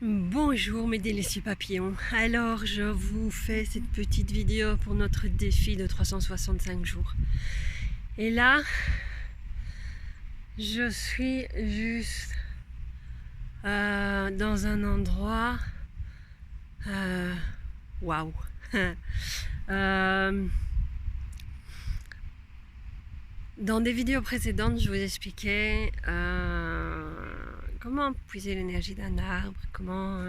Bonjour mes délicieux papillons. Alors je vous fais cette petite vidéo pour notre défi de 365 jours. Et là, je suis juste dans un endroit waouh. Dans des vidéos précédentes, je vous expliquais comment puiser l'énergie d'un arbre, comment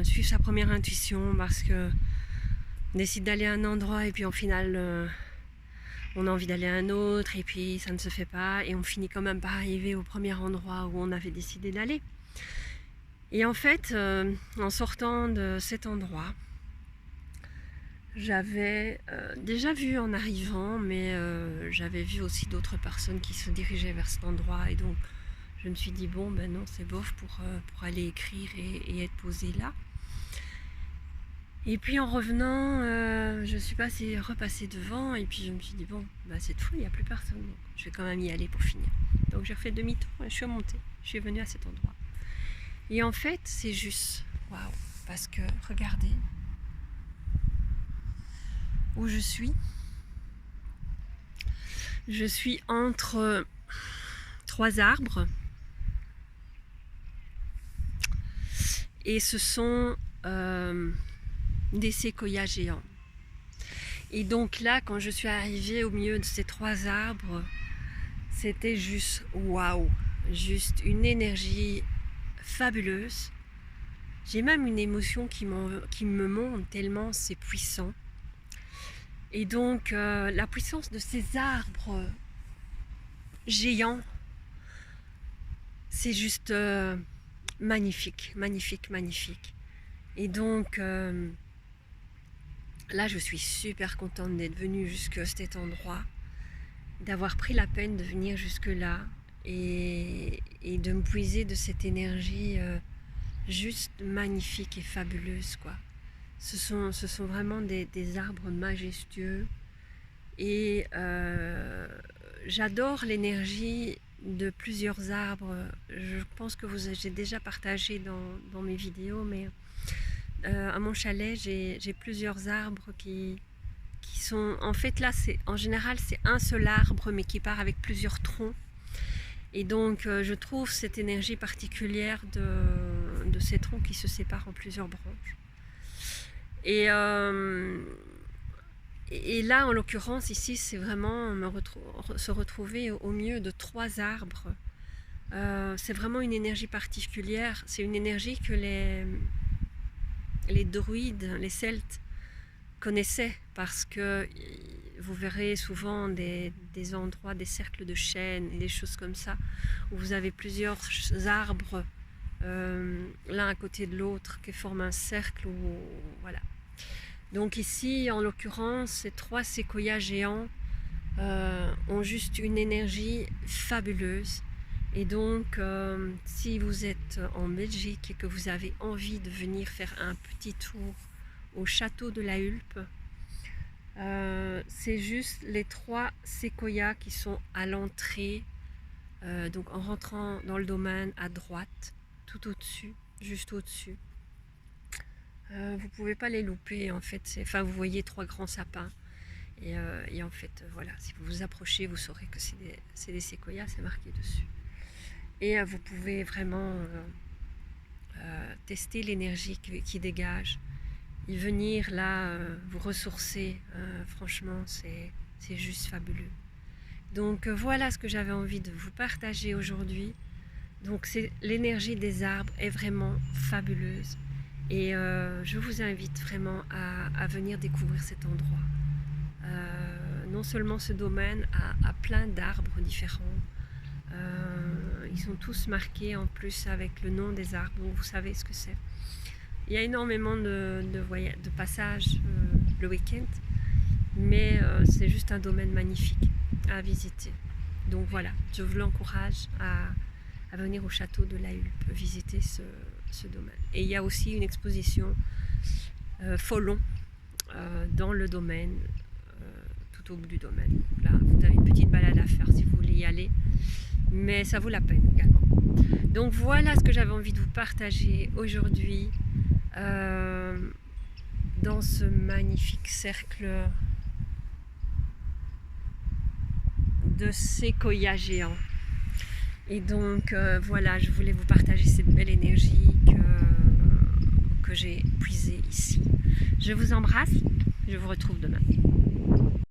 suivre sa première intuition, parce que on décide d'aller à un endroit et puis au final on a envie d'aller à un autre et puis ça ne se fait pas et on finit quand même par arriver au premier endroit où on avait décidé d'aller. Et en fait, en sortant de cet endroit, j'avais déjà vu en arrivant, mais j'avais vu aussi d'autres personnes qui se dirigeaient vers cet endroit, et donc je me suis dit bon ben non, c'est bof pour aller écrire et être posée là. Et puis en revenant, je suis repassée devant, et puis je me suis dit bon, bah cette fois il n'y a plus personne, donc je vais quand même y aller pour finir. Donc j'ai refait demi-tour et je suis remontée, je suis venue à cet endroit. Et en fait c'est juste waouh, parce que regardez où je suis. Je suis entre trois arbres et ce sont des séquoias géants. Et donc là, quand je suis arrivée au milieu de ces trois arbres, c'était juste waouh, juste une énergie fabuleuse. J'ai même une émotion qui me monte tellement c'est puissant. Et donc la puissance de ces arbres géants, c'est juste magnifique, magnifique, magnifique. Et donc là, je suis super contente d'être venue jusqu'à cet endroit, d'avoir pris la peine de venir jusque là et de me puiser de cette énergie juste magnifique et fabuleuse, quoi. Ce sont vraiment des arbres majestueux, et j'adore l'énergie de plusieurs arbres. Je pense que j'ai déjà partagé dans mes vidéos, mais à mon chalet, j'ai plusieurs arbres qui sont... En fait, là, en général, c'est un seul arbre, mais qui part avec plusieurs troncs. Et donc, je trouve cette énergie particulière de ces troncs qui se séparent en plusieurs branches. Et là, en l'occurrence, ici, c'est vraiment se retrouver au milieu de trois arbres. C'est vraiment une énergie particulière. C'est une énergie que les druides, les Celtes, connaissaient, parce que vous verrez souvent des endroits, des cercles de chênes et des choses comme ça, où vous avez plusieurs arbres l'un à côté de l'autre qui forment un cercle, voilà. Donc ici, en l'occurrence, ces trois séquoias géants ont juste une énergie fabuleuse. Et donc, si vous êtes en Belgique et que vous avez envie de venir faire un petit tour au château de la Hulpe, c'est juste les trois séquoias qui sont à l'entrée, donc en rentrant dans le domaine à droite, tout au-dessus, juste au-dessus. Vous pouvez pas les louper, en fait. Enfin, vous voyez trois grands sapins, et en fait, voilà, si vous vous approchez, vous saurez que c'est des séquoias, c'est marqué dessus. Et vous pouvez vraiment tester l'énergie qui dégage, et venir là vous ressourcer. Franchement, c'est juste fabuleux. Donc voilà ce que j'avais envie de vous partager aujourd'hui. Donc l'énergie des arbres est vraiment fabuleuse, et je vous invite vraiment à venir découvrir cet endroit. Non seulement ce domaine a plein d'arbres différents, ils sont tous marqués en plus avec le nom des arbres, donc vous savez ce que c'est. Il y a énormément de passages le week-end, mais c'est juste un domaine magnifique à visiter. Donc voilà, je vous l'encourage à venir au château de la Hulpe, visiter ce domaine. Et il y a aussi une exposition Folon dans le domaine, tout au bout du domaine. Là, vous avez une petite balade à faire si vous voulez y aller, mais ça vaut la peine également. Donc voilà ce que j'avais envie de vous partager aujourd'hui dans ce magnifique cercle de séquoias géants. Et donc voilà, je voulais vous partager cette belle énergie que j'ai puisée ici. Je vous embrasse, je vous retrouve demain.